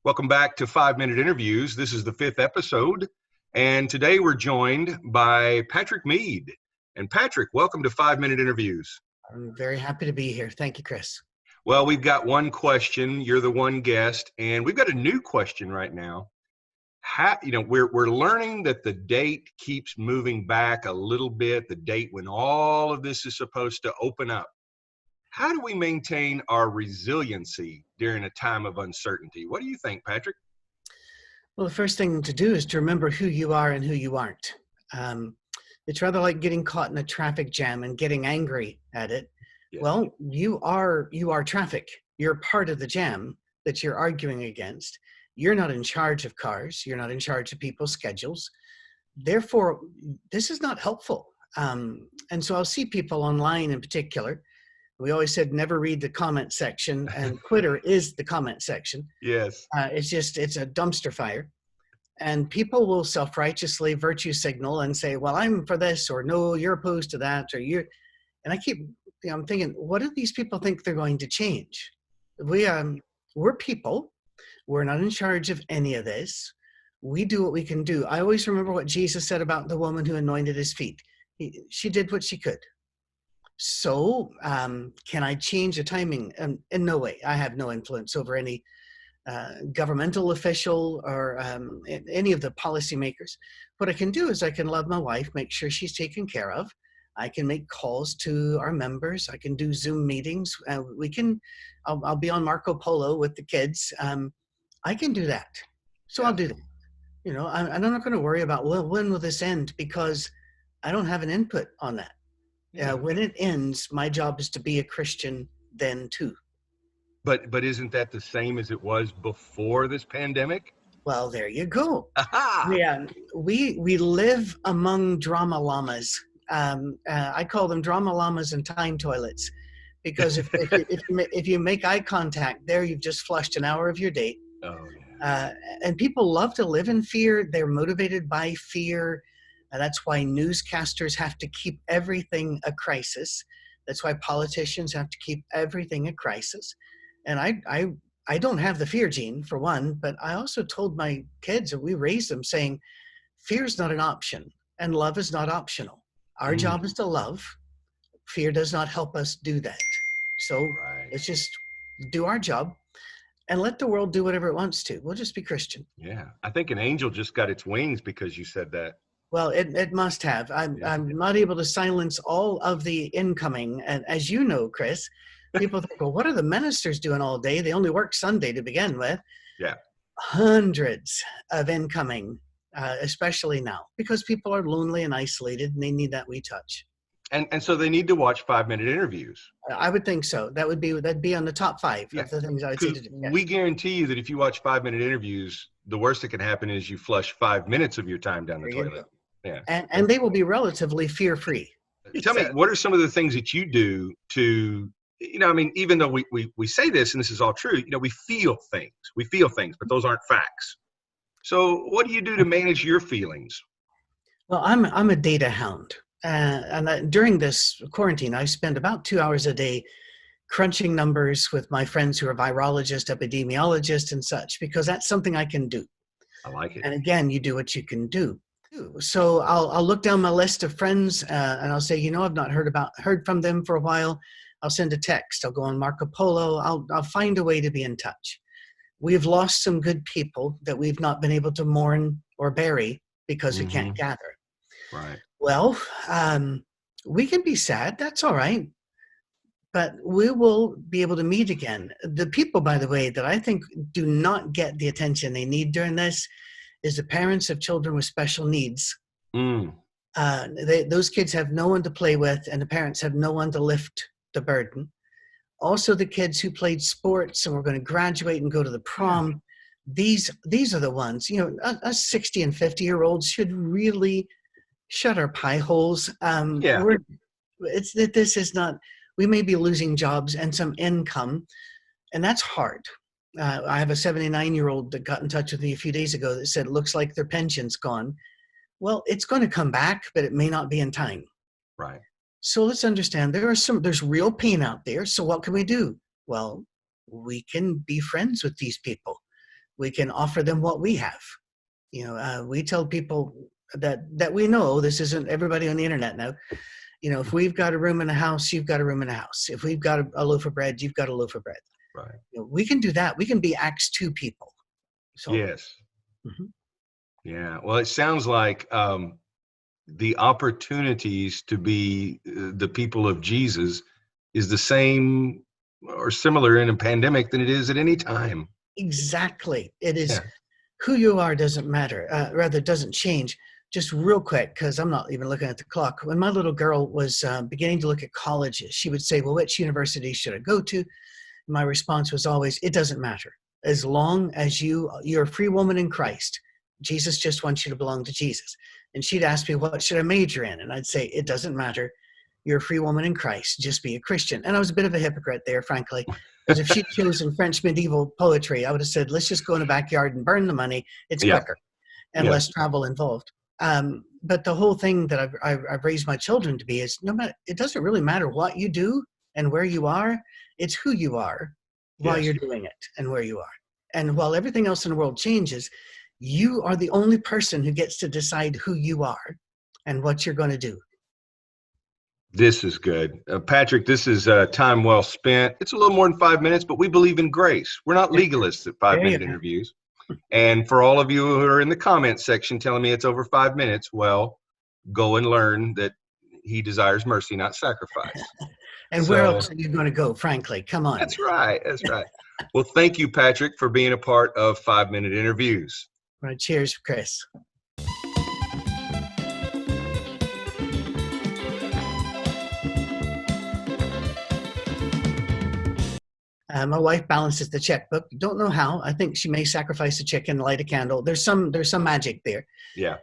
Welcome back to 5-Minute Interviews. This is the 5th episode, and today we're joined by Patrick Mead. And Patrick, welcome to 5-Minute Interviews. I'm very happy to be here. Thank you, Chris. Well, we've got one question. You're the one guest, and we've got a new question right now. We're learning that the date keeps moving back a little bit, the date when all of this is supposed to open up. How do we maintain our resiliency during a time of uncertainty? What do you think, Patrick? Well, the first thing to do is to remember who you are and who you aren't. It's rather like getting caught in a traffic jam and getting angry at it. Yeah. Well, you are traffic. You're part of the jam that you're arguing against. You're not in charge of cars. You're not in charge of people's schedules. Therefore, this is not helpful. And so I'll see people online in particular. We always said never read the comment section, and Twitter is the comment section. Yes. It's a dumpster fire. And people will self-righteously virtue signal and say, well, I'm for this, or no, you're opposed to that, or you're, and I'm thinking, what do these people think they're going to change? We're people. We're not in charge of any of this. We do what we can do. I always remember what Jesus said about the woman who anointed his feet. She did what she could. So can I change the timing? In no way. I have no influence over any governmental official or any of the policymakers. What I can do is I can love my wife, make sure she's taken care of. I can make calls to our members. I can do Zoom meetings. I'll be on Marco Polo with the kids. I can do that. So I'll do that. I'm not going to worry about, well, when will this end? Because I don't have an input on that. When it ends, my job is to be a Christian then too. But isn't that the same as it was before this pandemic? Well, there you go. Aha! Yeah, we live among drama llamas. I call them drama llamas and time toilets, because if you make eye contact there, you've just flushed an hour of your day. Oh, yeah. And people love to live in fear. They're motivated by fear. That's why newscasters have to keep everything a crisis. That's why politicians have to keep everything a crisis. And I don't have the fear gene, for one, but I also told my kids, and we raised them saying, fear is not an option and love is not optional. Our job is to love. Fear does not help us do that. So Let's just do our job and let the world do whatever it wants to. We'll just be Christian. Yeah. I think an angel just got its wings because you said that. Well, it must have. I'm not able to silence all of the incoming. And as you know, Chris, people think, well, what are the ministers doing all day? They only work Sunday to begin with. Yeah. Hundreds of incoming, especially now, because people are lonely and isolated and they need that wee touch. And so they need to watch 5-Minute Interviews. I would think so. That'd be on the top 5 of the things I would say to do. Yeah. We guarantee you that if you watch 5-Minute Interviews, the worst that can happen is you flush 5 minutes of your time down the toilet. Yeah. And they will be relatively fear-free. Tell me, what are some of the things that you do to, even though we say this and this is all true, we feel things, but those aren't facts. So what do you do to manage your feelings? Well, I'm a data hound. During this quarantine, I spend about 2 hours a day crunching numbers with my friends who are virologists, epidemiologists, and such, because that's something I can do. I like it. And again, you do what you can do. So I'll look down my list of friends and I'll say, I've not heard from them for a while. I'll send a text. I'll go on Marco Polo. I'll find a way to be in touch. We've lost some good people that we've not been able to mourn or bury because we can't gather. Right. Well, we can be sad. That's all right. But we will be able to meet again. The people, by the way, that I think do not get the attention they need during this is the parents of children with special needs. Those kids have no one to play with, and the parents have no one to lift the burden. Also, the kids who played sports and were going to graduate and go to the prom. These are the ones, us 60 and 50-year-olds should really shut our pie holes. This is not, we may be losing jobs and some income, and that's hard. I have a 79-year-old that got in touch with me a few days ago that said, it looks like their pension's gone. Well, it's going to come back, but it may not be in time. Right. So let's understand there's real pain out there. So what can we do? Well, we can be friends with these people. We can offer them what we have. You know, we tell people that we know, this isn't everybody on the internet now. You know, if we've got a room in a house, you've got a room in a house. If we've got a loaf of bread, you've got a loaf of bread. Right. You know, we can do that. We can be Acts 2 people. So, Yes. mhm. Yeah. Well, it sounds like the opportunities to be the people of Jesus is the same or similar in a pandemic than it is at any time. Exactly. It is Yeah. who you are doesn't matter, rather doesn't change. Just real quick, because I'm not even looking at the clock. When my little girl was beginning to look at colleges, she would say, well, which university should I go to? My response was always, it doesn't matter. As long as you're a free woman in Christ, Jesus just wants you to belong to Jesus. And she'd ask me, what should I major in? And I'd say, it doesn't matter. You're a free woman in Christ. Just be a Christian. And I was a bit of a hypocrite there, frankly, because if she'd chosen French medieval poetry, I would have said, let's just go in the backyard and burn the money. It's Yeah. quicker and Yeah. less travel involved. But the whole thing that I've raised my children to be is no matter, it doesn't really matter what you do and where you are. It's who you are while Yes. you're doing it and where you are. And while everything else in the world changes, you are the only person who gets to decide who you are and what you're going to do. This is good. Patrick, this is time well spent. It's a little more than 5 minutes, but we believe in grace. We're not legalists at 5-minute interviews. And for all of you who are in the comment section telling me it's over 5 minutes, well, go and learn that he desires mercy, not sacrifice. And where else are you going to go, frankly? Come on. That's right. That's right. Well, thank you, Patrick, for being a part of 5-minute interviews. Right, cheers, Chris. My wife balances the checkbook. Don't know how. I think she may sacrifice a chicken, light a candle. There's some magic there. Yeah.